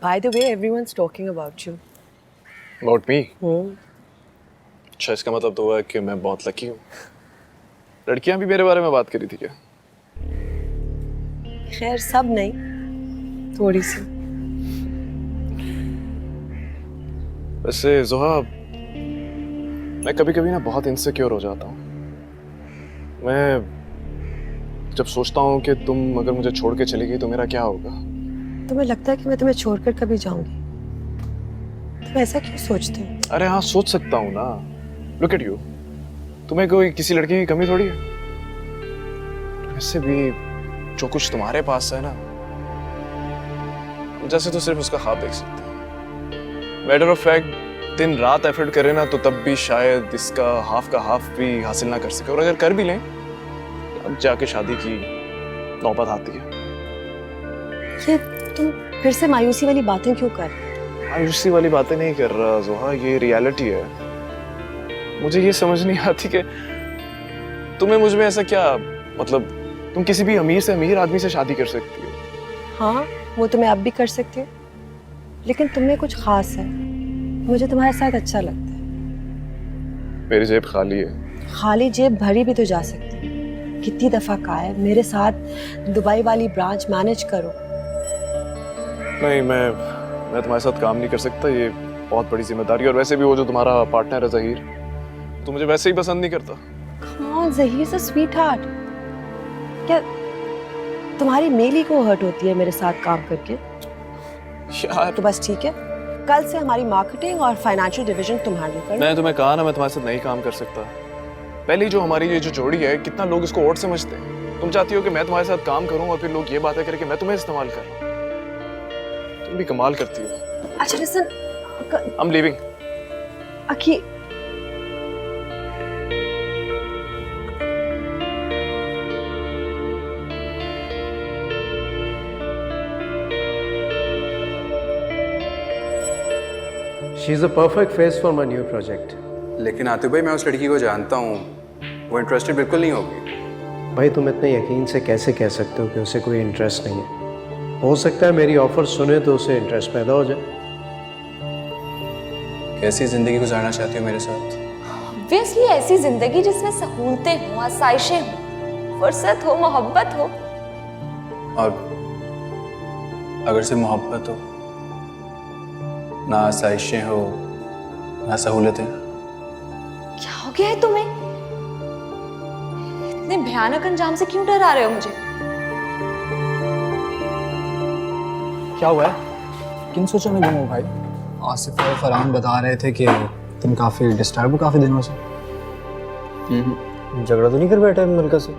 By the way, everyone's talking about you. About me? Hmm. अच्छा, इसका मतलब तो हुआ है कि मैं बहुत लकी हूँ। लड़कियां भी मेरे बारे में बात करी थी क्या? खैर सब नहीं, थोड़ी सी। वैसे ज़ोहा, मैं कभी-कभी ना बहुत इनसिक्योर हो जाता हूँ। मैं जब सोचता हूँ कि तुम अगर मुझे छोड़ के चली गई तो मेरा क्या होगा? तुम्हें लगता है कि मैं तुम्हें छोड़कर कभी जाऊंगी? तुम ऐसा क्यों सोचते हो? अरे हाँ, सोच सकता हूँ ना। Look at you. तुम्हें कोई किसी लड़की की कमी थोड़ी है। वैसे भी जो कुछ तुम्हारे पास है ना, जैसे तो सिर्फ उसका ख्वाब देख सकते हैं। मैटर ऑफ फैक्ट दिन रात एफर्ट करें ना तो तब भी शायद इसका हाफ का हाफ भी हासिल ना कर सके, और अगर कर भी लें अब जाके शादी की नौबत आती है। ये तुम फिर से मायूसी वाली बातें क्यों कर रहे हो? मायूसी वाली बातें नहीं कर रहा ज़ोहा, ये रियलिटी है। मुझे ये समझ नहीं आती कि तुम्हें मुझ में ऐसा क्या, मतलब तुम किसी भी अमीर से अमीर आदमी से शादी कर सकती हो। हाँ, वो तो मैं अब भी कर सकती हूँ, लेकिन तुमने कुछ खास है, मुझे तुम्हारे साथ अच्छा लगता है। मेरी जेब खाली है। खाली जेब भरी भी तो जा सकती है। कितनी दफा कहा है मेरे साथ दुबई वाली ब्रांच मैनेज करो। नहीं, मैं तुम्हारे साथ काम नहीं कर सकता, ये बहुत बड़ी जिम्मेदारी। और वैसे भी वो जो तुम्हारा पार्टनर है ज़हीर, तो मुझे वैसे ही पसंद नहीं करता। कौन ज़हीर से स्वीट हार्ट? क्या तुम्हारी मेली को हर्ट होती है मेरे साथ काम करके? यार तो बस ठीक है, कल से हमारी मार्केटिंग और फाइनेंशियल डिवीजन तुम हैंडल करना। मैंने तुम्हें कहा ना, मैं तुम्हारे साथ नहीं काम कर सकता। पहली जो हमारी ये जो जोड़ी है, कितना लोग इसको और समझते हैं। तुम चाहती हो कि मैं तुम्हारे साथ काम करूं और फिर लोग ये बातें करें कि मैं तुम्हें इस्तेमाल कर रहा हूं। तुम भी कमाल करती हो। अच्छा लिसन, आई एम लीविंग। अखी, She is a perfect face for my new project. लेकिन आतिफ भाई, मैं उस लड़की को जानता हूँ, वो इंटरेस्टेड बिल्कुल नहीं होगी। भाई तुम इतने यकीन से कैसे कह सकते हो कि उसे कोई इंटरेस्ट नहीं है? हो सकता है मेरी ऑफर सुने तो उसे इंटरेस्ट पैदा हो जाए। कैसी ज़िंदगी गुजारना चाहती हो मेरे साथ? ऑब्वियसली ऐसी जिंदगी जिसमें सहूलतें हों, आसाइशें हों, फुर्सत हो, मोहब्बत हो। और अगर से मोहब्बत हो, ना आसाइशें हो, ना सहूलतें। क्या हो गया है तुम्हें? इतने भयानक अंजाम से क्यों डरा रहे हो मुझे? क्या हुआ है? किन सोचों में गुम हो भाई? आसिफ और फरहान बता रहे थे कि तुम काफ़ी डिस्टर्ब हो काफ़ी दिनों से। झगड़ा तो नहीं कर बैठा है मलका से?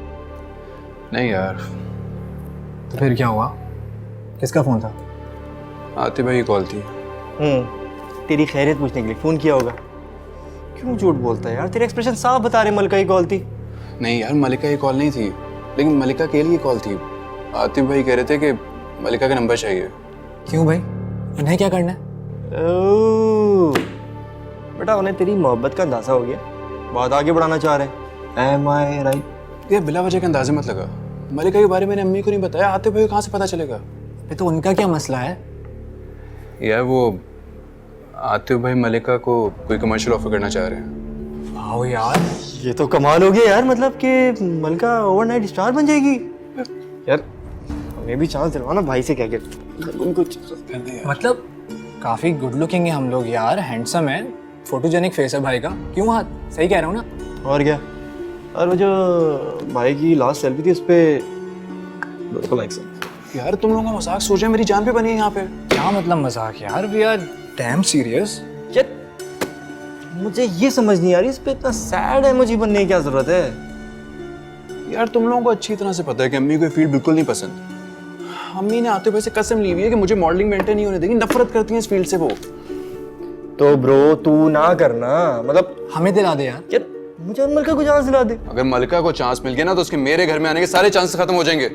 नहीं यार। तो फिर क्या हुआ? किसका फ़ोन था? आतिफ भाई की कॉल थी। तेरी खैरियत पूछने के लिए फ़ोन किया होगा। क्यों झूठ बोलता है यार? तेरे एक्सप्रेशन साफ बता रहे मलका की कॉल थी। नहीं यार, मलिका की कॉल नहीं थी, लेकिन मलिका के लिए कॉल थी। आतिफ भाई कह रहे थे कि मलिका का नंबर चाहिए। क्यों भाई? उन्हें क्या करना है? ओह, बेटा उन्हें तेरी मोहब्बत का अंदाज़ा हो गया, बात आगे बढ़ाना चाह रहे हैं। Am I right? यार बिला वजह के अंदाजे मत लगा। मलिका के बारे में मैंने अम्मी को नहीं बताया, आतिफ भाई को कहाँ से पता चलेगा? फिर तो उनका क्या मसला है? यार वो आतिफ भाई मलिका को कोई कमर्शियल ऑफर करना चाह रहे हैं। आओ यार, ये तो कमाल हो गया यार। मतलब कि मलका ओवरनाइट स्टार बन जाएगी यार। हमें भी चांस दिलवाना भाई से कह के। उनको मतलब काफ़ी गुड लुकिंग है हम लोग यार, हैंडसम है, फोटोजेनिक फेस है भाई का। क्यों हाथ? सही कह रहा हूँ ना? और क्या। और वो जो भाई की लास्ट सेल्फी थी उस पे लाइक्स। यार तुम लोगों का मजाक सोच रहे, मेरी जान पे बनी है यहाँ पे। क्या मतलब मजाक यार? We are damn serious. यार मुझे ये समझ नहीं आ रही, इस पे इतना सैड इमोजी बनने की क्या जरूरत है? यार तुम लोगों को अच्छी तरह से पता है कि अम्मी को ये फील्ड बिल्कुल नहीं पसंद। अम्मी ने आतिफ भाई से कसम ली हुई है कि मुझे मॉडलिंग मेंटेन नहीं होने देगी, नफरत करती हैं इस फील्ड से वो। तो ब्रो तू ना करना, मतलब हमें दिला दे यार। यार मुझे और मलका को चांस दिला दे। अगर मलिका को चांस मिल गया ना तो उसके मेरे घर में आने के सारे चांस खत्म हो जाएंगे।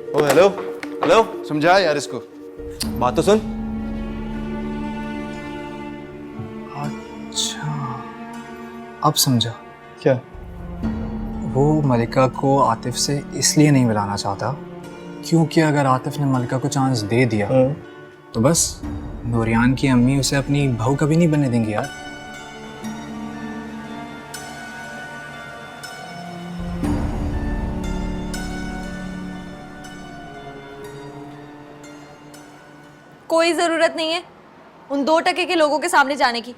ओ हेलो हेलो, समझा यार इसको। बात तो सुन। अच्छा, अब समझा। क्या? वो मलिका को आतिफ से इसलिए नहीं मिलाना चाहता क्योंकि अगर आतिफ ने मलिका को चांस दे दिया तो बस नूरियान की अम्मी उसे अपनी बहू कभी नहीं बनने देंगी यार। कोई जरूरत नहीं है उन 2% के लोगों के सामने जाने की।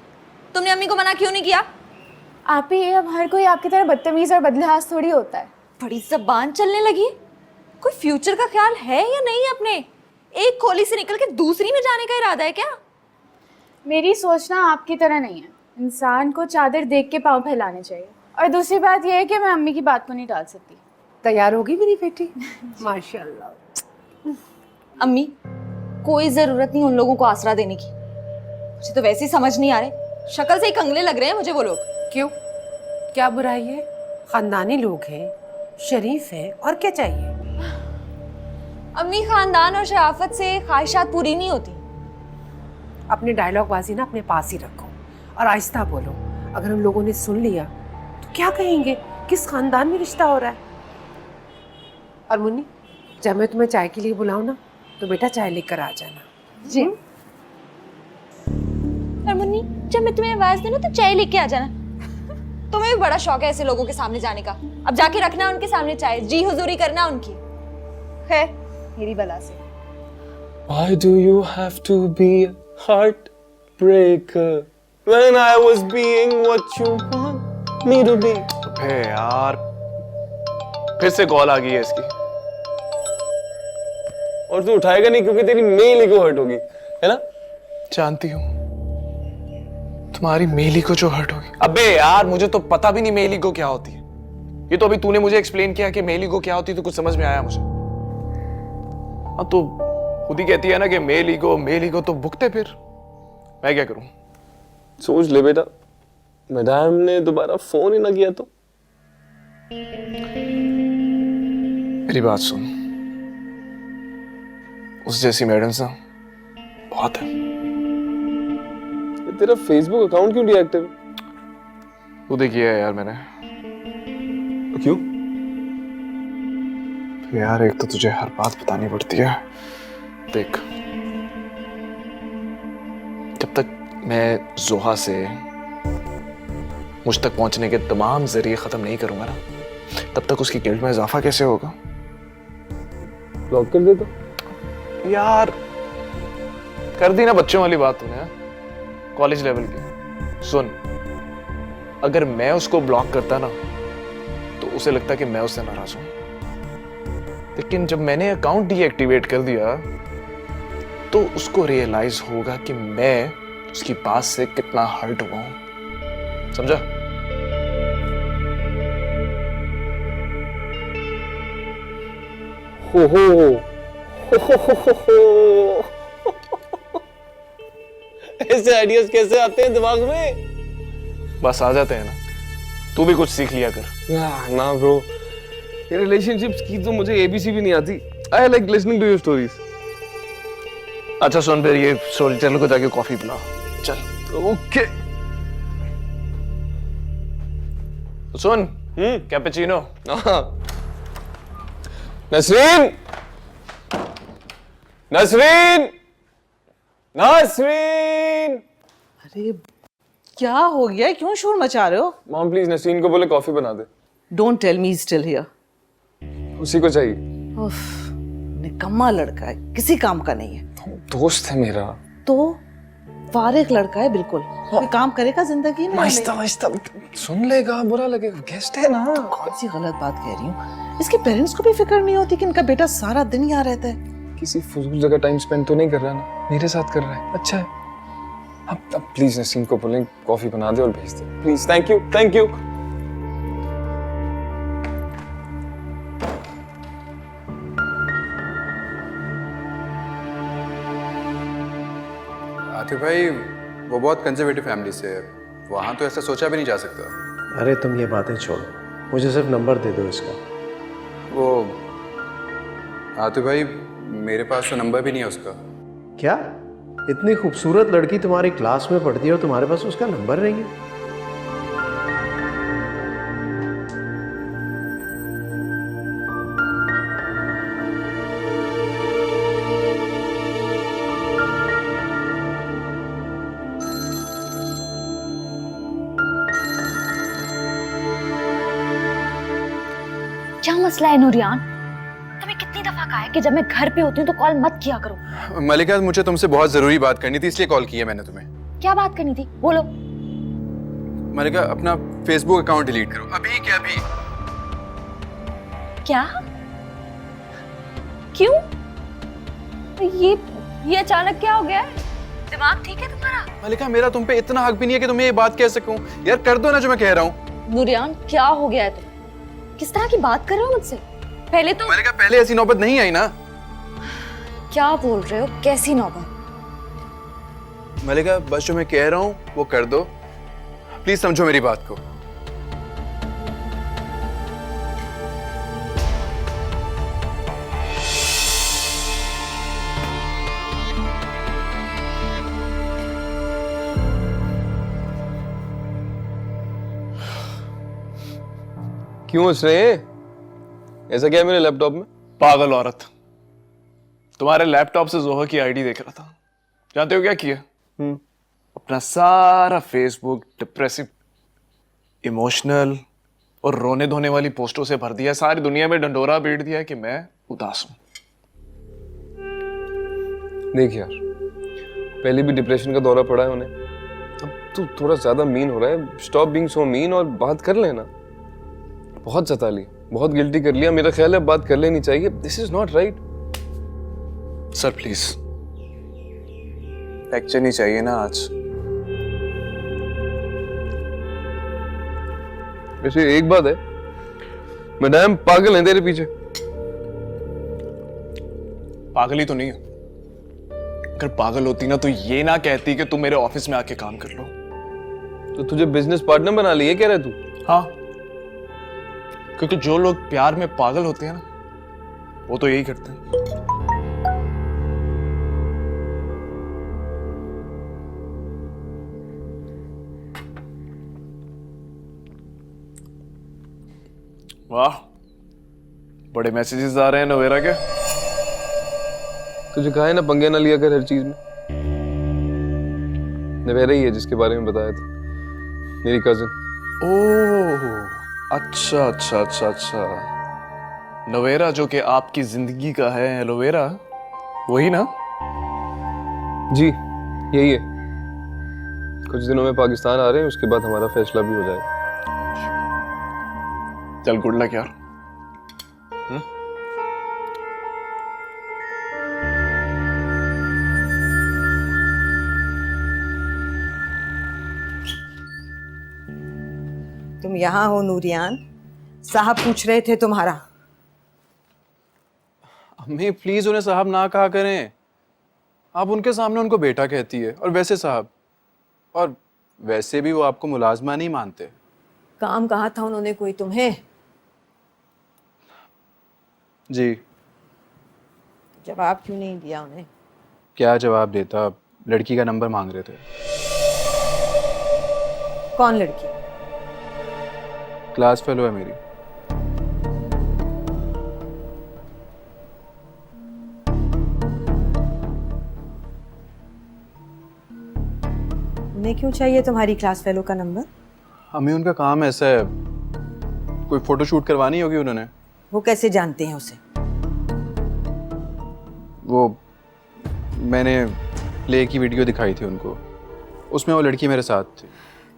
तुमने अम्मी को मना क्यों नहीं किया? आप ही ये, अब हर कोई आपकी तरह बदतमीज और बदलिहाज थोड़ी होता है। बड़ी जबान चलने लगी। कोई फ्यूचर का ख्याल है या नहीं अपने? एक खोली से निकल के दूसरी में जाने का इरादा है क्या? मेरी सोचना आपकी तरह नहीं है। इंसान को चादर देख के पाँव फैलाने चाहिए। और दूसरी बात यह है कि मैं अम्मी की बात को नहीं टाल सकती। तैयार होगी मेरी बेटी? माशाल्लाह। अम्मी, कोई जरूरत नहीं उन लोगों को आसरा देने की। मुझे तो वैसे ही समझ नहीं आ रहे, शक्ल से ही कंगले लग रहे हैं मुझे वो लोग। क्यों, क्या बुराई है? खानदानी लोग हैं, शरीफ हैं, और क्या चाहिए? अम्मी, खानदान और शराफत से ख्वाहिशात पूरी नहीं होती। अपनी डायलॉग बाजी ना अपने पास ही रखो और आहिस्ता बोलो। अगर उन लोगों ने सुन लिया तो क्या कहेंगे, किस खानदान में रिश्ता हो रहा है। और मुन्नी, जब मैं तुम्हें चाय के लिए बुलाऊं ना तो बेटा चाय लेकर आ जाना। जी। और मुन्नी, जब मैं तुम्हें आवाज दूं ना तो चाय लेके आ जाना। तुम्हें भी बड़ा शौक है ऐसे लोगों के सामने जाने का। अब जाके रखना उनके सामने चाय, जी हुजूरी करना उनकी। है मेरी बला से। Why do you have to be a heartbreaker when I was being what you want me to be? अबे यार, फिर से कॉल आ गई है इसकी। और तू उठाएगा नहीं क्योंकि तेरी मेल ईगो हर्ट होगी, है ना? जानती हूँ तुम्हारी मेली को जो हर्ट होगी। अबे यार, मुझे तो पता भी नहीं मेली को क्या होती है। ये तो अभी तूने मुझे एक्सप्लेन किया कि मेली को क्या होती है तो कुछ समझ में आया मुझे। हाँ, तो खुद ही कहती है ना कि मेल ईगो तो भुगते फिर मैं क्या करूं? सोच ले बेटा, मैडम ने दोबारा फोन ही ना किया तो। मेरी बात सुन, उस जैसी मैडम ना बहुत है। तेरा फेसबुक अकाउंट क्यों डीएक्टिव? वो देखिए यार मैंने। क्यों? यार एक तो तुझे हर बात बतानी पड़ती है। देख, जब तक मैं जोहा से मुझ तक पहुंचने के तमाम जरिए खत्म नहीं करूंगा ना, तब तक उसकी गिल्ट में इजाफा कैसे होगा? ब्लॉक कर दे तो। यार कर दी ना बच्चों वाली बात तूने, कॉलेज लेवल की। सुन, अगर मैं उसको ब्लॉक करता ना तो उसे लगता कि मैं उससे नाराज हूं, लेकिन जब मैंने अकाउंट डीएक्टिवेट कर दिया तो उसको रियलाइज होगा कि मैं उसकी बात से कितना हर्ट हुआ हूं। समझा? हो। ऐसे आइडियाज कैसे आते हैं दिमाग में? बस आ जाते हैं ना, तू भी कुछ सीख लिया कर। ना ब्रो, ये रिलेशनशिप्स की तो मुझे एबीसी भी नहीं आती। I like listening to your stories. अच्छा सुन, फिर ये स्टोरी टेलर को जाके कॉफी पिला। चल। ओके। तो सुन, कैपेचिनो। नसरीन, नसरीन, नसरीन। अरे क्या हो गया, क्यों शोर मचा रहे हो? मॉम प्लीज नसरीन को बोले कॉफी बना दे। Don't tell me still here. उसी को चाहिए। उफ, निकम्मा लड़का है, किसी काम का नहीं है। दोस्त है मेरा। तो फारिग लड़का है बिल्कुल, कोई काम करेगा जिंदगी में? आहिस्ता आहिस्ता सुन लेगा, बुरा लगेगा, गेस्ट है ना। कौन सी गलत बात कह रही हूँ? इसके पेरेंट्स को भी फिक्र नहीं होती कि इनका बेटा सारा दिन यहाँ रहता है। किसी फजूल जगह टाइम स्पेंड तो नहीं कर रहा ना, मेरे साथ कर रहा है, अच्छा है। अब प्लीज नसीम को बोलें कॉफी बना दे और भेज दे please. Thank you, thank you. Atif भाई, वो बहुत कंजर्वेटिव फैमिली से है, वहाँ तो ऐसा सोचा भी नहीं जा सकता। अरे तुम ये बातें छोड़ो, मुझे सिर्फ नंबर दे दो इसका। वो आतिफ भाई, मेरे पास तो नंबर भी नहीं है उसका। क्या? इतनी खूबसूरत लड़की तुम्हारी क्लास में पढ़ती है और तुम्हारे पास उसका नंबर नहीं है? क्या मसला है नूरियान? तुम्हें कितनी दफा कहा है कि जब मैं घर पे होती हूँ तो कॉल मत किया करो। मलिका, मुझे तुमसे बहुत जरूरी बात करनी थी, इसलिए कॉल किया मैंने तुम्हें। क्या बात करनी थी, बोलो। मलिका, अपना फेसबुक अकाउंट डिलीट करो, अभी के अभी। क्या? क्यों? ये अचानक क्या हो गया है? दिमाग ठीक है तुम्हारा? मलिका, मेरा तुम पे इतना हक भी नहीं है कि तुम्हें ये बात कह सकूं। यार कर दो ना जो मैं कह रहा हूँ। नूरियान, क्या हो गया है तुम्हें? किस तरह की बात कर रहे हो मुझसे? पहले तो मलिका, पहले ऐसी नौबत नहीं आई ना। क्या बोल रहे हो? कैसी नौबत? मलिका, बस जो मैं कह रहा हूँ वो कर दो, प्लीज समझो मेरी बात को। क्यों हंस रहे हैं? ऐसा क्या है मेरे लैपटॉप में? पागल औरत, तुम्हारे लैपटॉप से जोहा की आईडी देख रहा था। जानते हो क्या किया? अपना सारा फेसबुक डिप्रेसिव, इमोशनल और रोने धोने वाली पोस्टों से भर दिया। सारी दुनिया में डंडोरा पीट दिया कि मैं उदास हूं। देख यार, पहले भी डिप्रेशन का दौरा पड़ा है उन्हें। अब तू थोड़ा ज्यादा मीन हो रहा है। स्टॉप बीइंग सो मीन और बात कर लेना। बहुत जता ली, बहुत गिल्टी कर लिया। मेरा ख्याल है बात कर लेनी चाहिए। This is not right. Sir please, lecture नहीं चाहिए ना आज। वैसे एक बात है, मैडम पागल है तेरे पीछे। पागल ही तो नहीं है। अगर पागल होती ना तो ये ना कहती कि तुम मेरे ऑफिस में आके काम कर लो। तो तुझे बिजनेस पार्टनर बना लिए कह रहे तू? हाँ, क्योंकि जो लोग प्यार में पागल होते हैं ना, वो तो यही करते हैं। वाह, बड़े मैसेजेस आ रहे हैं नवेरा के। तुझे कहा है ना पंगे ना लिया कर हर चीज में। नवेरा ही है जिसके बारे में बताया था, मेरी कजिन। ओह अच्छा अच्छा अच्छा अच्छा, नवेरा जो कि आपकी जिंदगी का है एलोवेरा, वही ना? जी यही है। कुछ दिनों में पाकिस्तान आ रहे हैं, उसके बाद हमारा फैसला भी हो जाएगा। चल गुड लक यार। तुम यहाँ हो नूरियान? साहब पूछ रहे थे तुम्हारा। अम्मी प्लीज उन्हें साहब ना कहा करें। आप उनके सामने उनको बेटा कहती है, और वैसे साहब, और वैसे भी वो आपको मुलाजमा नहीं मानते। काम कहा था उन्होंने कोई तुम्हें? जी। जवाब क्यों नहीं दिया उन्हें? क्या जवाब देता? लड़की का नंबर मांग रहे थे। कौन लड़की? क्लास फेलो है मेरी। उन्हें क्यों चाहिए तुम्हारी क्लास फेलो का नंबर? अम्मी उनका काम ऐसा है, कोई फोटो शूट करवानी होगी उन्होंने। वो कैसे जानते हैं उसे? वो मैंने प्ले की वीडियो दिखाई थी उनको, उसमें वो लड़की मेरे साथ थी।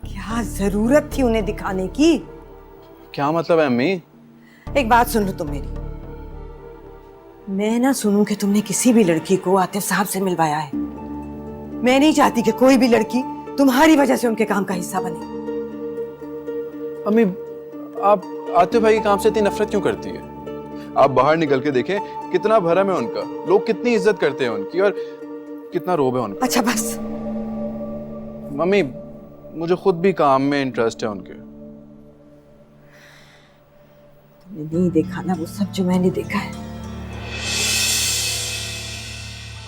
क्या जरूरत थी उन्हें दिखाने की? क्या मतलब है अम्मी? एक बात सुन लो तुम मेरी। मैं ना सुनूं कि तुमने किसी भी लड़की को आतिफ साहब से मिलवाया है। मैं नहीं चाहती कि कोई भी लड़की तुम्हारी वजह से उनके काम का हिस्सा बने। अम्मी आप आतिफ भाई के काम से इतनी नफरत क्यों करती है? आप बाहर निकल के देखें कितना भरम है उनका, लोग कितनी इज्जत करते हैं उनकी, और कितना रोब है उनका। अच्छा बस। मम्मी मुझे खुद भी काम में इंटरेस्ट है उनके। तुमने नहीं देखा ना वो सब जो मैंने देखा है।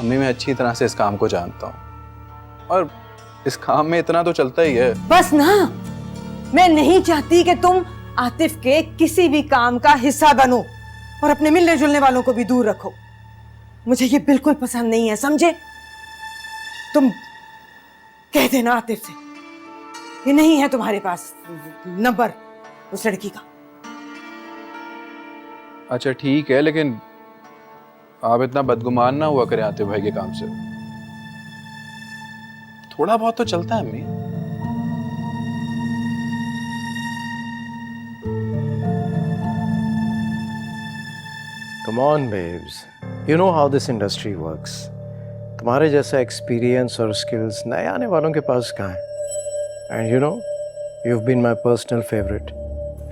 अम्मी मैं अच्छी तरह से इस काम को जानता हूँ, और इस काम में इतना तो चलता ही है। बस ना, मैं नहीं चाहती कि तुम आतिफ के किसी भी काम का हिस्सा बनो और अपने मिलने जुलने वालों को भी दूर रखो। मुझे ये बिल्कुल पसंद नहीं है, समझे? तुम कह देना आतिफ से ये नहीं है तुम्हारे पास नंबर उस लड़की का। अच्छा ठीक है, लेकिन आप इतना बदगुमान ना हुआ करें आतिफ भाई के काम से। थोड़ा बहुत तो चलता है अम्मी। Come on, babes. You know how this industry works. तुम्हारे जैसा एक्सपीरियंस और स्किल्स नए आने वालों के पास कहाँ है? And you know, you've been my personal favorite.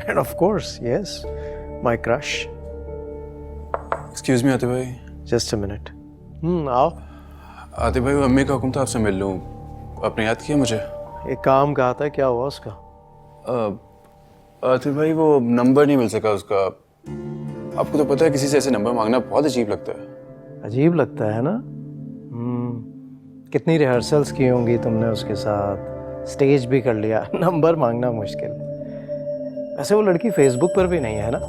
And of course, yes, my crush. Excuse me Atif भाई। Just a minute. आओ। आतिफ भाई, वो अम्मी का हुक्म था आपसे मिल लूँ, आपने याद किया मुझे? एक काम कहा था, क्या हुआ उसका? आतिफ भाई, वो नंबर नहीं मिल सका उसका। आपको तो पता है किसी से ऐसे नंबर मांगना बहुत अजीब लगता है। अजीब लगता है ना? कितनी रिहर्सल्स की होंगी तुमने उसके साथ, स्टेज भी कर लिया, नंबर मांगना मुश्किल। ऐसे वो लड़की फेसबुक पर भी नहीं है ना?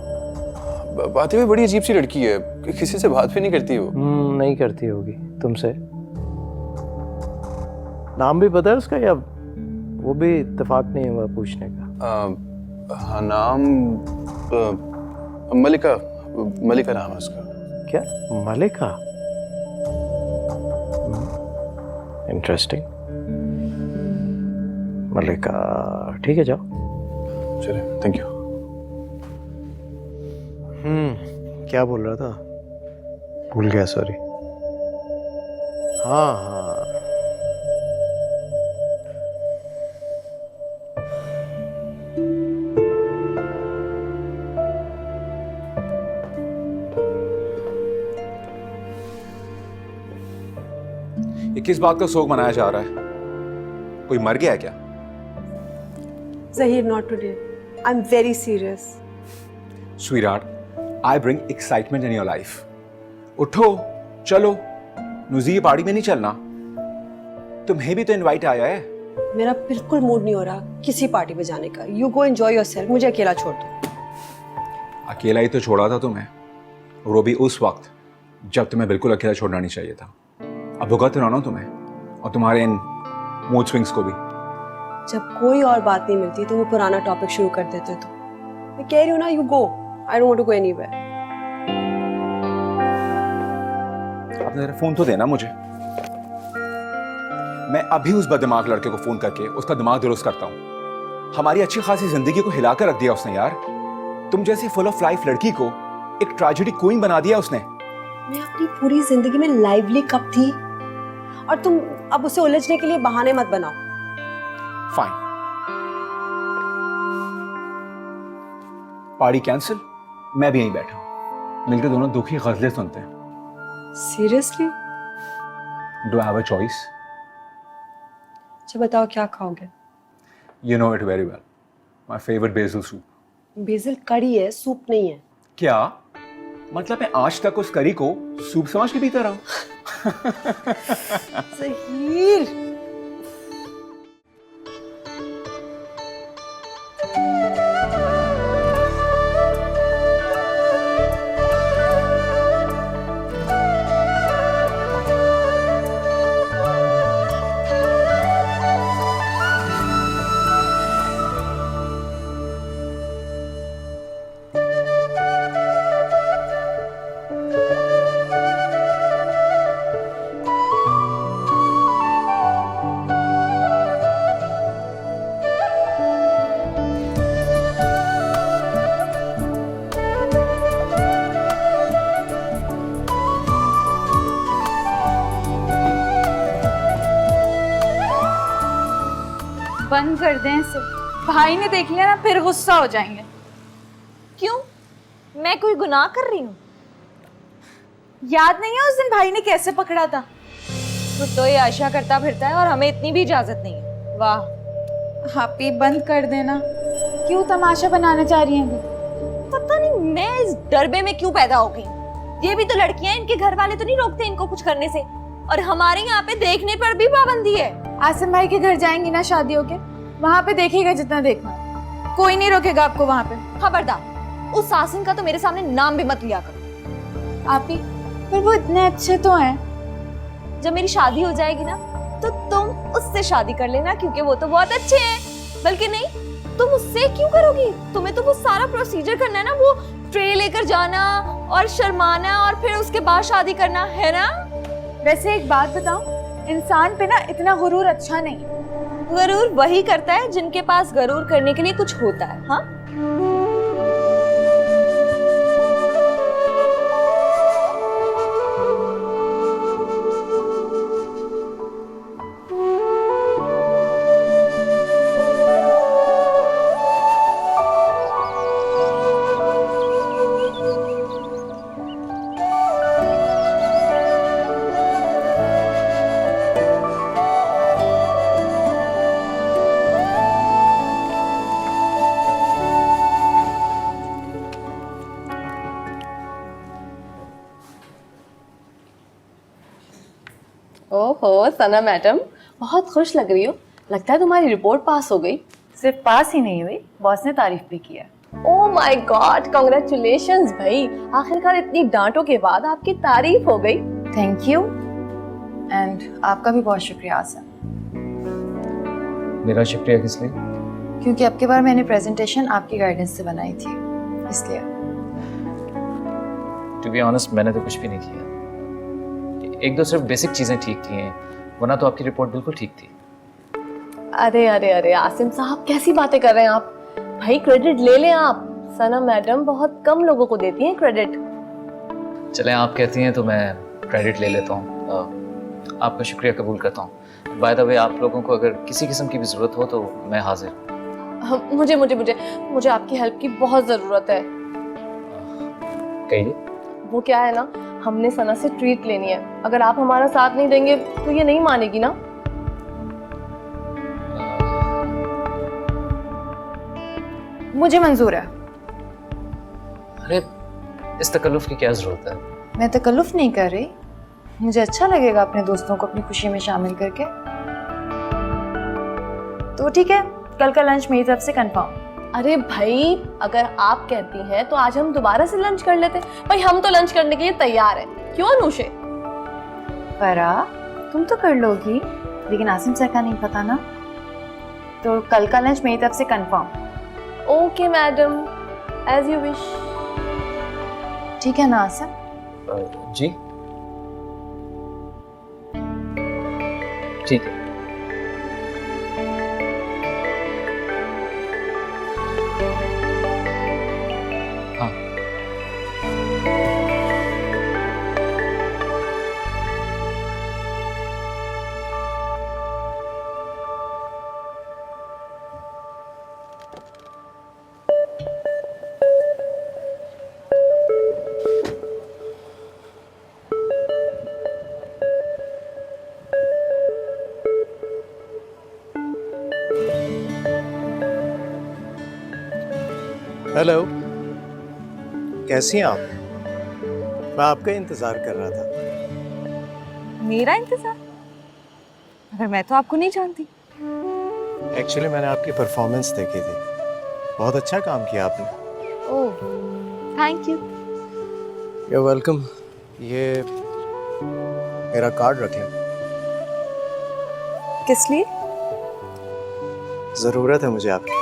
बातें भी बड़ी अजीब सी लड़की है, किसी से बात भी नहीं करती वो। नहीं करती होगी तुमसे। नाम भी पता है उसका या वो भी इत्तेफाक नहीं हुआ पूछने का? हाँ, नाम मलिका, मलिका नाम है उसका। क्या? मलिका? इंटरेस्टिंग। मलिका, ठीक है, जाओ। चले, थैंक यू। क्या बोल रहा था? भूल गया, सॉरी। हाँ हाँ, ये किस बात का शोक मनाया जा रहा है? कोई मर गया है क्या? Zahir, not today. I'm very serious. Sweetheart, I bring excitement in your life. उठो, चलो। नुजी पार्टी में नहीं चलना? तुम्हें भी तो इनवाइट आया है। मेरा बिल्कुल मूड नहीं हो रहा किसी पार्टी में जाने का। You go enjoy yourself. मुझे अकेला छोड़ दो। अकेला ही तो छोड़ा था तुम्हें, और वो भी उस वक्त जब तुम्हें बिल्कुल अकेला छोड़ना नहीं चाहिए था। अब भुगत रहा ना तुम्हें और तुम्हारे इन मूड स्विंग्स को भी। जब कोई और बात नहीं मिलती तो वो पुराना टॉपिक शुरू कर देते। तो मैं कह रही हूँ ना, you go, I don't want to go anywhere. आपने जरा फोन तो देना मुझे। मैं अभी उस बददिमाग लड़के को फोन करके उसका दिमाग दुरुस्त करता हूँ। हमारी अच्छी खासी जिंदगी को हिलाकर रख दिया उसने यार। तुम जैसी फुल ऑफ लाइफ लड़की को एक ट्रेजेडी क्वीन बना दिया उसने। मैं अपनी पूरी जिंदगी में लाइवली कब थी, और तुम अब उसे उलझने के लिए बहाने मत बनाओ। फाइन, पार्टी कैंसिल, मैं भी यहीं बैठा हूं। मिलकर दोनों दुखी गजलें सुनते हैं। Seriously? Do I have a choice? अच्छा बताओ, क्या खाओगे? You know it very well, my favourite BECIL soup. BECIL कड़ी है, सूप नहीं है। क्या मतलब? मैं आज तक उस करी को सूप समझ के पीता रहा हूं। ज़हीर, बंद कर दें इसे, भाई ने देख लिया ना फिर गुस्सा हो जाएंगे। क्यों? मैं कोई गुनाह कर रही हूँ? याद नहीं है उस दिन भाई ने कैसे पकड़ा था? खुद तो ये आशा करता फिरता है और हमें इतनी भी इजाजत नहीं है। वाह। आप ही बंद कर देना, क्यों तमाशा बनाना चाह रही हैं अभी? पता नहीं मैं इस डरबे में क्यों पैदा हो गई। ये भी तो लड़कियां, इनके घर वाले तो नहीं रोकते इनको कुछ करने से, और हमारे यहाँ पे देखने पर भी पाबंदी है। आसिम भाई के घर जाएंगी ना शादी होके, वहाँ पे देखेगा जितना देखना, कोई नहीं रोकेगा आपको वहाँ पे। खबरदार, उस आसिम का तो मेरे सामने नाम भी मत लिया करो। आप ही, पर वो इतने अच्छे तो हैं। जब मेरी शादी हो जाएगी ना तो तुम उससे शादी कर लेना, क्योंकि वो तो बहुत अच्छे हैं। बल्कि नहीं, तुम उससे क्यों करोगी? तुम्हें तो वो सारा प्रोसीजर करना है ना, वो ट्रे लेकर जाना और शर्माना और फिर उसके बाद शादी करना, है ना? वैसे एक बात बताऊं, इंसान पे ना इतना गुरूर अच्छा नहीं है। गरूर वही करता है जिनके पास गरूर करने के लिए कुछ होता है। हाँ, ओहो सना मैडम, बहुत खुश लग रही हो। लगता है तुम्हारी रिपोर्ट पास हो गई। सिर्फ पास ही नहीं हुई, बॉस ने तारीफ भी किया। ओह माय गॉड, कांग्रेचुलेशंस भाई। आखिरकार इतनी डांटों के बाद आपकी तारीफ हो गई। थैंक यू, एंड आपका भी बहुत शुक्रिया आसिम। मेरा शुक्रिया किस लिए? क्योंकि अब की बार मैंने प्रेजेंटेशन आपकी गाइडेंस से बनाई थी, इसलिए। टू बी ऑनेस्ट, मैंने तो कुछ भी नहीं किया। एक दो सिर्फ बेसिक चीज़ें ठीक की हैं, वरना तो आपकी रिपोर्ट बिल्कुल ठीक थी। अरे अरे अरे आसिम साहब, कैसी बातें कर रहे हैं आप? भाई क्रेडिट ले लें आप। सना मैडम बहुत कम लोगों को देती हैं क्रेडिट। चलें, आप कहती हैं तो मैं क्रेडिट ले लेता हूँ। आपका शुक्रिया कबूल करता हूँ। बाय द वे, आप लोगों को अगर किसी किस्म की भी ज़रूरत हो तो मैं हाजिर हूँ। मुझे मुझे मुझे मुझे आपकी हेल्प की बहुत ज़रूरत है। कहिए। वो क्या है ना, हमने सना से ट्रीट लेनी है। अगर आप हमारा साथ नहीं देंगे तो ये नहीं मानेगी ना। मुझे मंजूर है। अरे, इस तकल्लुफ़ की क्या ज़रूरत है? मैं तकल्लुफ नहीं कर रही, मुझे अच्छा लगेगा अपने दोस्तों को अपनी खुशी में शामिल करके। तो ठीक है, कल का लंच मेरी तरफ से कंफर्म। अरे भाई, अगर आप कहती हैं तो आज हम दोबारा से लंच कर लेते। भाई हम तो लंच करने के लिए तैयार हैं, क्यों अनुषे? फरा, तुम तो कर लोगी, लेकिन आसिम सर का नहीं पता ना। तो कल का लंच मेरी तरफ से confirm. Okay madam, as you wish. ठीक है ना आसिम? जी ठीक है। हाँ, हेलो, कैसी हैं आप? मैं आपका इंतज़ार कर रहा था। मेरा इंतजार? अगर मैं तो आपको नहीं जानती। एक्चुअली मैंने आपकी परफॉर्मेंस देखी थी, बहुत अच्छा काम किया आपने। ओह, थैंक यू। You welcome. ये मेरा कार्ड रख लें। किस लिए? ज़रूरत है मुझे आपकी।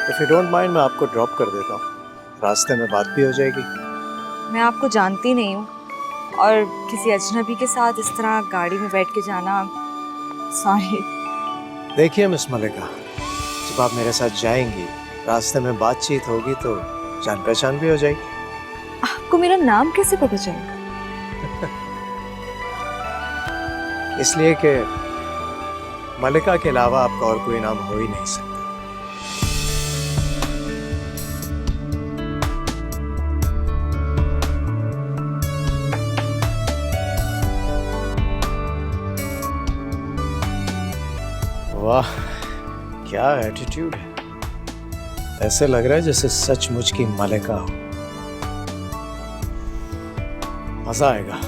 इफ़ यू डोंट माइंड, मैं आपको ड्रॉप कर देता हूँ, रास्ते में बात भी हो जाएगी। मैं आपको जानती नहीं हूँ और किसी अजनबी के साथ इस तरह गाड़ी में बैठ के जाना, सॉरी। देखिए मिस मलिका, जब आप मेरे साथ जाएंगी, रास्ते में बातचीत होगी तो जान पहचान भी हो जाएगी। आपको मेरा नाम कैसे पता चला? इसलिए कि मलिका के अलावा आपका और कोई नाम हो ही नहीं सकता। वाह, क्या एटीट्यूड है। ऐसे लग रहा है जैसे सचमुच की मलिका हो। मजा आएगा।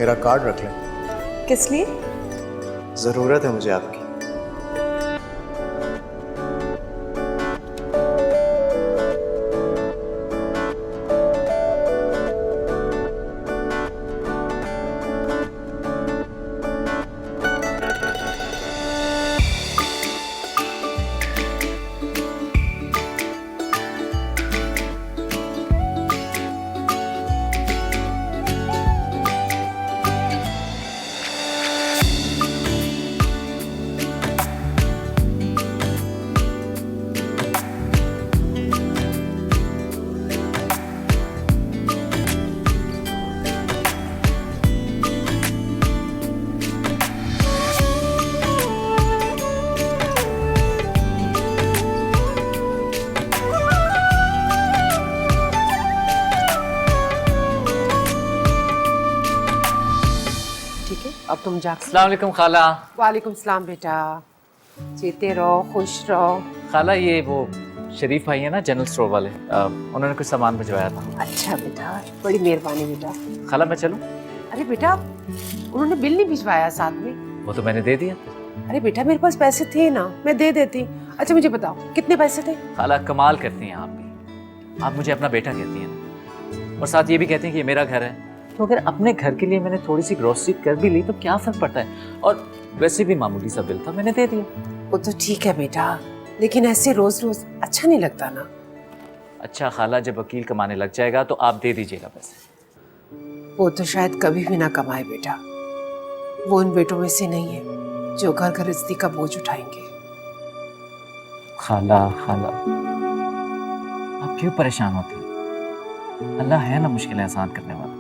मेरा कार्ड रख लें। किस लिए? ज़रूरत है मुझे आपकी। ठीक है, अब तुम जा। अस्सलाम वालेकुम खाला। वालेकुम सलाम बेटा, जीते रहो, खुश रहो। खाला ये वो शरीफ भाई है ना जनरल स्टोर वाले, उन्होंने कुछ सामान भिजवाया था। अच्छा बेटा, बड़ी मेहरबानी बेटा। खाला मैं चलूं? अरे बेटा, उन्होंने बिल नहीं भिजवाया साथ में। वो तो मैंने दे दिया। अरे बेटा, मेरे पास पैसे थे ना, मैं दे देती। अच्छा मुझे बताओ, कितने पैसे थे? खाला कमाल करती हैं आप भी, आप मुझे अपना बेटा कहती हैं और साथ ये भी कहती हैं कि ये मेरा घर है। तो अगर अपने घर के लिए मैंने थोड़ी सी ग्रोसरी कर भी ली तो क्या फर्क पड़ता है। और वैसे भी मामूली सा बिल था, मैंने दे दिया। वो तो ठीक है बेटा, लेकिन ऐसे रोज रोज अच्छा नहीं लगता ना। अच्छा खाला, जब वकील कमाने लग जाएगा तो आप दे दीजिएगा पैसे। वो तो शायद कभी भी ना कमाए बेटा। वो उन बेटों में से नहीं है जो घर गृहस्थी का बोझ उठाएंगे। खाला खाला, आप क्यों परेशान होती हैं? अल्लाह है ना मुश्किलें आसान करने वाला।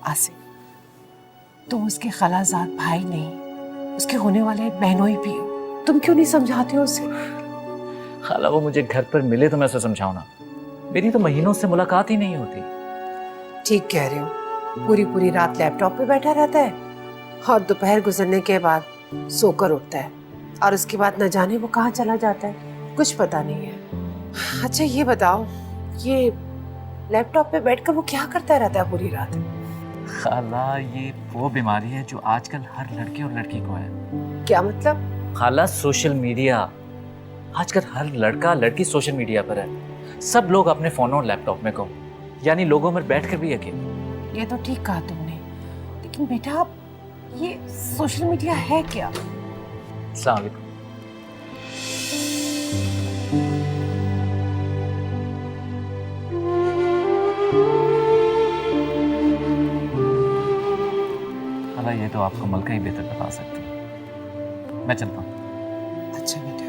आसिम, तुम उसके खलाजाद भाई नहीं, उसके होने वाले बहनोई भी हो। तुम क्यों नहीं समझाते हो उसे? खाला वो मुझे घर पर मिले तो मैं उसे समझाऊं ना, मेरी तो महीनों से मुलाकात ही नहीं होती। ठीक कह रहे हो, पूरी पूरी रात लैपटॉप पे बैठा रहता है और दोपहर गुजरने के बाद सोकर उठता है और उसके बाद न जाने वो कहाँ चला जाता है, कुछ पता नहीं है। अच्छा ये बताओ, ये लैपटॉप पे बैठकर वो क्या करता रहता है पूरी रात? खाला ये वो बीमारी है जो आजकल हर लड़के और लड़की को है। क्या मतलब? खाला सोशल मीडिया, आजकल हर लड़का लड़की सोशल मीडिया पर है। सब लोग अपने फोन और लैपटॉप में को, यानी लोगों में बैठकर भी अकेले। ये तो ठीक कहा तुमने, लेकिन बेटा ये सोशल मीडिया है क्या? अस्सलाम वालेकुम। खाला ये तो आपको मलका ही बेहतर बता सकती है, मैं चलता हूँ। अच्छा बेटा।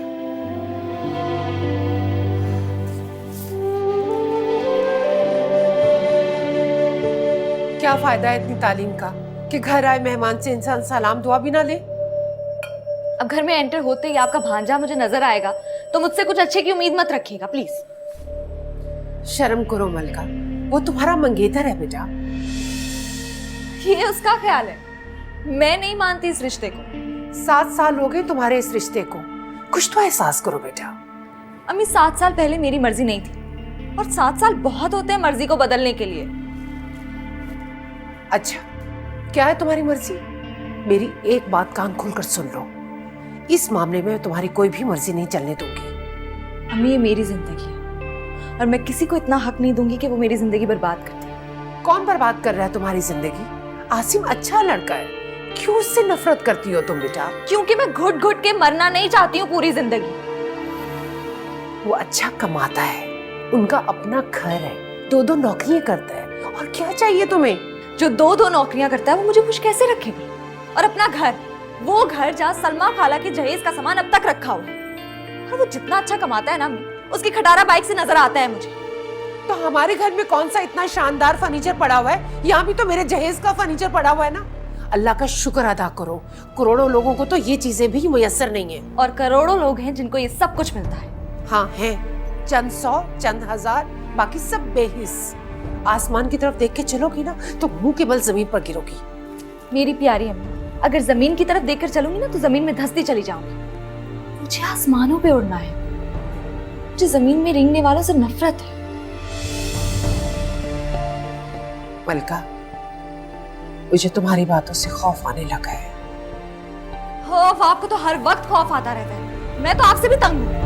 क्या फायदा है इतनी तालीम का कि घर आए मेहमान से इंसान सलाम दुआ भी ना ले? अब घर में एंटर होते ही आपका भांजा मुझे नजर आएगा तो मुझसे कुछ अच्छे की उम्मीद मत रखिएगा प्लीज। शर्म करो मलका, वो तुम्हारा मंगेतर है बेटा। ये उसका ख्याल है, मैं नहीं मानती इस रिश्ते को। 7 साल हो गए तुम्हारे इस रिश्ते को, कुछ तो एहसास करो बेटा। अम्मी 7 साल पहले मेरी मर्जी नहीं थी और 7 साल बहुत होते हैं मर्जी को बदलने के लिए। अच्छा क्या है तुम्हारी मर्जी? मेरी एक बात कान खोलकर सुन लो, इस मामले में तुम्हारी कोई भी मर्जी नहीं चलने दूंगी। अम्मी ये मेरी जिंदगी है और मैं किसी को इतना हक नहीं दूंगी कि वो मेरी जिंदगी बर्बाद कर दे। कौन बर्बाद कर रहा है तुम्हारी जिंदगी? आसिम अच्छा लड़का है, क्यों उससे नफरत करती हो तुम बेटा? क्योंकि मैं घुट घुट के मरना नहीं चाहती हूँ पूरी जिंदगी। वो अच्छा कमाता है, उनका अपना घर है, 2-2 नौकरियां करता है, और क्या चाहिए तुम्हें? जो 2-2 नौकरियां करता है वो मुझे खुश कैसे रखेगा? और अपना घर, वो घर जहाँ सलमा खाला के जहेज का सामान अब तक रखा हुआ है। और वो जितना अच्छा कमाता है ना अम्मी, उसकी खटारा बाइक से नजर आता है मुझे। तो हमारे घर में कौन सा इतना शानदार फर्नीचर पड़ा हुआ है? यहाँ भी तो मेरे जहेज का फर्नीचर पड़ा हुआ है ना। अल्लाह का शुक्र अदा करो, करोड़ों लोगों को तो ये चीजें भी मुयस्सर नहीं है। और करोड़ों लोग हैं जिनको ये सब कुछ मिलता है। हाँ है, चंद 100, चंद 1000, बाकी सब बेहिस। आसमान की तरफ देख के चलोगी ना तो मुंह के बल जमीन पर गिरोगी। मेरी प्यारी अम्मी, अगर जमीन की तरफ देखकर चलूंगी ना तो जमीन में धंसती चली जाऊंगी। मुझे आसमानों पे उड़ना है, मुझे जमीन में रेंगने वालों से नफरत है। मलका, मुझे तुम्हारी बातों से खौफ आने लगा है। खौफ? आपको तो हर वक्त खौफ आता रहता है। मैं तो आपसे भी तंग हूँ।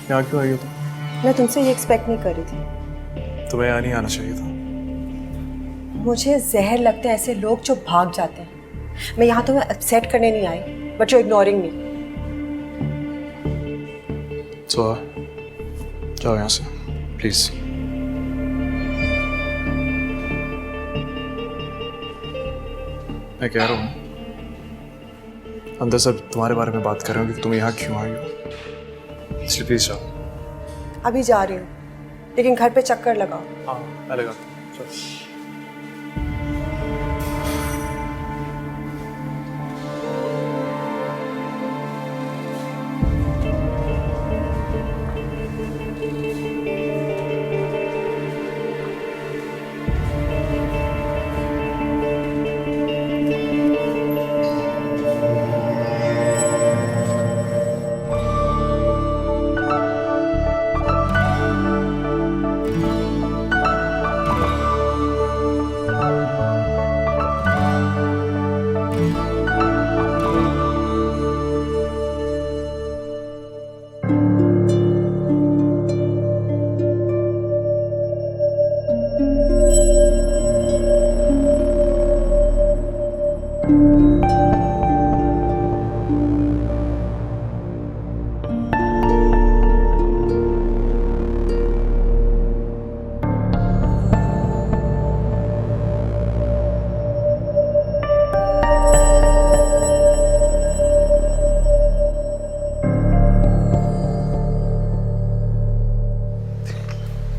यहाँ क्यों आई हो तुम? मैं तुमसे ये एक्सपेक्ट नहीं कर रही थी। तुम्हें यहाँ नहीं आना चाहिए था। मुझे जहर लगते हैं ऐसे लोग जो भाग जाते हैं। मैं यहाँ तुम्हें अपसेट करने नहीं आई, बट यू इग्नोरिंग मी। तो जाओ यहाँ से प्लीज। मैं कह रहा हूँ अंदर सब तुम्हारे बारे में बात कर रहे हो कि तुम यहाँ क्यों आई हो, इसलिए प्लीज जाओ। अभी जा रही हूँ, लेकिन घर पे चक्कर लगाओ। हाँ मैं लगाता हूँ। चलो।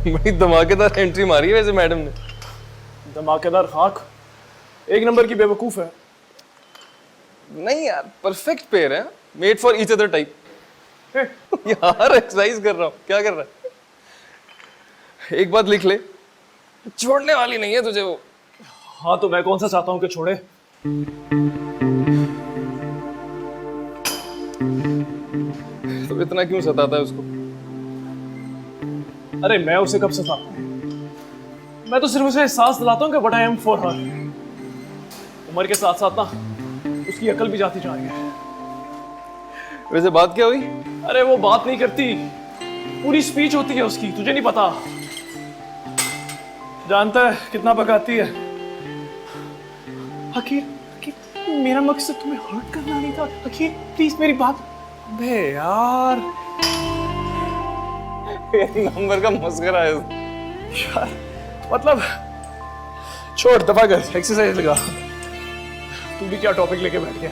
बड़ी धमाकेदार एंट्री मारी है वैसे मैडम ने। धमाकेदार खाक, एक नंबर की बेवकूफ है। नहीं यार, परफेक्ट पेयर है, made for each other type. यार एक्सरसाइज कर रहा हूँ, क्या कर रहा है? एक बात लिख ले, छोड़ने वाली नहीं है तुझे वो। हाँ तो मैं कौन सा चाहता हूँ कि छोड़े। तो इतना क्यों सताता है उसको? अरे मैं उसे कब सताता हूँ? मैं तो सिर्फ उसे एहसास दिलाता हूँ कि what I am for her. उम्र के साथ साथ ना उसकी अकल भी जाती जा रही है। वैसे बात क्या हुई? अरे वो बात नहीं करती, पूरी स्पीच होती है उसकी, तुझे नहीं पता। जानता है कितना भगाती है। हकीर, मेरा मकसद तुम्हें हर्ट करना नहीं था। हकीर प्लीज मेरी बात। बे यार नंबर का मस्करा है। यार मतलब छोड़, दफा कर, एक्सरसाइज लगा। तू भी क्या टॉपिक लेके बैठ गया।